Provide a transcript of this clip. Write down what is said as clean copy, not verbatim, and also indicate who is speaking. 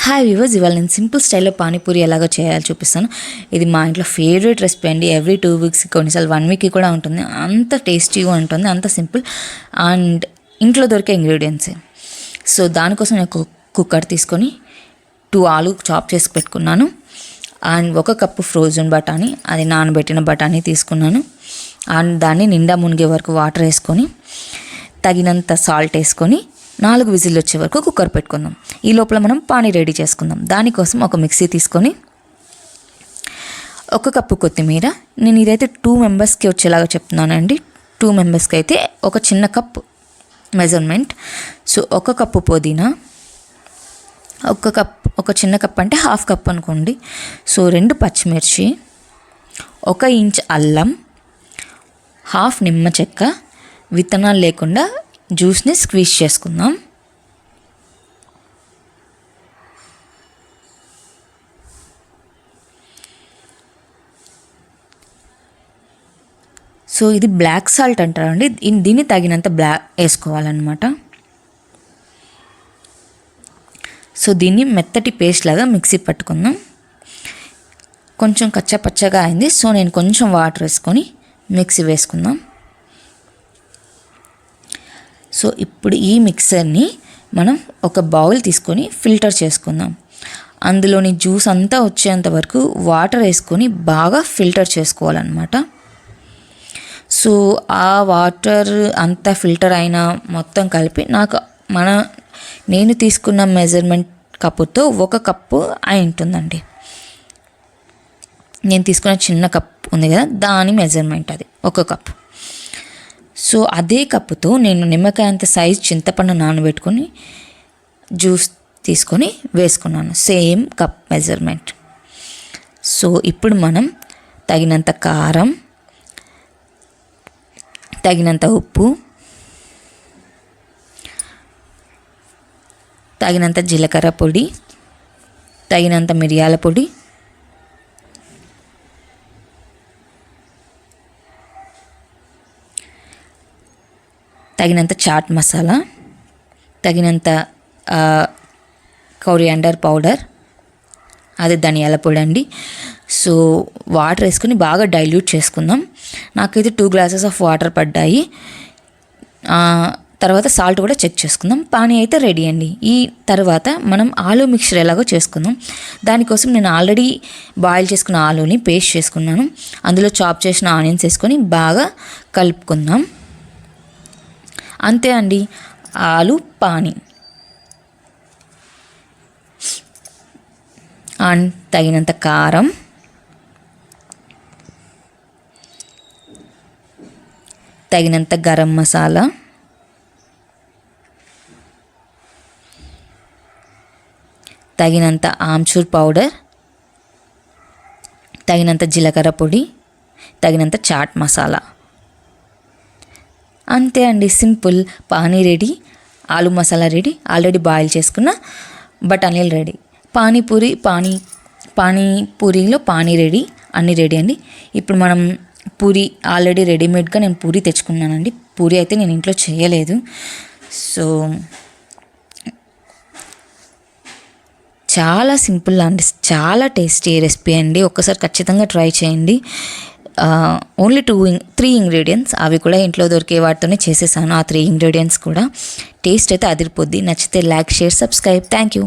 Speaker 1: Hi viewers, ఇవాళ నేను simple స్టైల్లో పానీపూరి ఎలాగో చేయాలో చూపిస్తాను. ఇది మా ఇంట్లో ఫేవరెట్ రెసిపీ అండి. ఎవ్రీ 2 వీక్స్, కొన్నిసార్లు 1 వీక్కి కూడా ఉంటుంది. అంత టేస్టీగా ఉంటుంది, అంత సింపుల్ అండ్ ఇంట్లో దొరికే ఇంగ్రీడియంట్సే. సో దానికోసం నేను కుక్కర్ తీసుకొని 2 ఆలు చాప్ చేసి పెట్టుకున్నాను. అండ్ 1 కప్పు ఫ్రోజన్ బఠానీ, అది నానబెట్టిన బఠానీ తీసుకున్నాను. అండ్ దాన్ని నిండా మునిగే వరకు వాటర్ వేసుకొని తగినంత సాల్ట్ వేసుకొని 4 విజిల్ వచ్చే వరకు కుక్కర్ పెట్టుకుందాం. ఈ లోపల మనం పానీ రెడీ చేసుకుందాం. దానికోసం ఒక మిక్సీ తీసుకొని 1 కప్పు కొత్తిమీర, నేను ఇదైతే 2 మెంబర్స్కి వచ్చేలాగా చెప్తున్నానండి. 2 మెంబర్స్కి అయితే ఒక చిన్న కప్ మెజర్మెంట్. సో 1 కప్పు పుదీనా, ఒక చిన్న కప్ అంటే 1/2 కప్ అనుకోండి. సో 2 పచ్చిమిర్చి, 1 ఇంచ్ అల్లం, 1/2 నిమ్మ చెక్క, విత్తనాలు లేకుండా జ్యూస్ని స్క్వీజ్ చేసుకుందాం. సో ఇది బ్లాక్ సాల్ట్ అంటారండి. దీన్ని తగినంత వేసుకోవాలన్నమాట. సో దీన్ని మెత్తటి పేస్ట్ లాగా మిక్సీ పట్టుకుందాం. కొంచెం కచ్చపచ్చగా అయింది. సో నేను కొంచెం వాటర్ వేసుకొని మిక్సీ వేసుకుందాం. సో ఇప్పుడు ఈ మిక్సర్ని మనం ఒక బౌల్ తీసుకొని ఫిల్టర్ చేసుకుందాం. అందులోని జ్యూస్ అంతా వచ్చేంత వరకు వాటర్ వేసుకొని బాగా ఫిల్టర్ చేసుకోవాలన్నమాట. సో ఆ వాటర్ అంతా ఫిల్టర్ అయిన మొత్తం కలిపి నేను తీసుకున్న మెజర్మెంట్ కప్పుతో 1 కప్పు అయి ఉంటుందండి. నేను తీసుకున్న చిన్న కప్ ఉంది కదా, దాని మెజర్మెంట్ అది 1 కప్పు. సో అదే కప్పుతో నేను నిమ్మకాయ అంత సైజ్ చింతపండు నానబెట్టుకొని జ్యూస్ తీసుకొని వేసుకున్నాను, సేమ్ కప్ మెజర్మెంట్. సో ఇప్పుడు మనం తగినంత కారం, తగినంత ఉప్పు, తగినంత జీలకర్ర పొడి, తగినంత మిరియాల పొడి, తగినంత చాట్ మసాలా, తగినంత కొరియాండర్ పౌడర్, అది ధనియాల పొడి అండి. సో వాటర్ వేసుకొని బాగా డైల్యూట్ చేసుకుందాం. నాకైతే 2 గ్లాసెస్ ఆఫ్ వాటర్ పడ్డాయి. తర్వాత సాల్ట్ కూడా చెక్ చేసుకుందాం. పానీ అయితే రెడీ అండి. ఈ తర్వాత మనం ఆలూ మిక్చర్ ఎలాగో చేసుకుందాం. దానికోసం నేను ఆల్రెడీ బాయిల్ చేసుకున్న ఆలూని పేస్ట్ చేసుకున్నాను. అందులో చాప్ చేసిన ఆనియన్స్ వేసుకొని బాగా కలుపుకుందాం. అంతే అండి, ఆలు పానీ. అండ్ తగినంత కారం, తగినంత గరం మసాలా, తగినంత ఆమ్చూర్ పౌడర్, తగినంత జీలకర్ర పొడి, తగినంత చాట్ మసాలా. అంతే అండి, సింపుల్ పానీ రెడీ, ఆలు మసాలా రెడీ, ఆల్రెడీ బాయిల్ చేసుకున్న బఠానీలు రెడీ, పానీపూరిలో పానీ రెడీ, అన్నీ రెడీ అండి. ఇప్పుడు మనం పూరి ఆల్రెడీ రెడీమేడ్గా నేను పూరి తెచ్చుకున్నానండి. పూరి అయితే నేను ఇంట్లో చేయలేదు. సో చాలా సింపుల్ అండి, చాలా టేస్టీ రెసిపీ అండి. ఒక్కసారి ఖచ్చితంగా ట్రై చేయండి. ఓన్లీ 3 ఇంగ్రీడియంట్స్, అవి కూడా ఇంట్లో దొరికే వాటితోనే చేసేసాను. ఆ 3 ఇంగ్రీడియంట్స్ కూడా టేస్ట్ అయితే అదిరిపోద్ది. నచ్చితే like, share, subscribe. Thank you.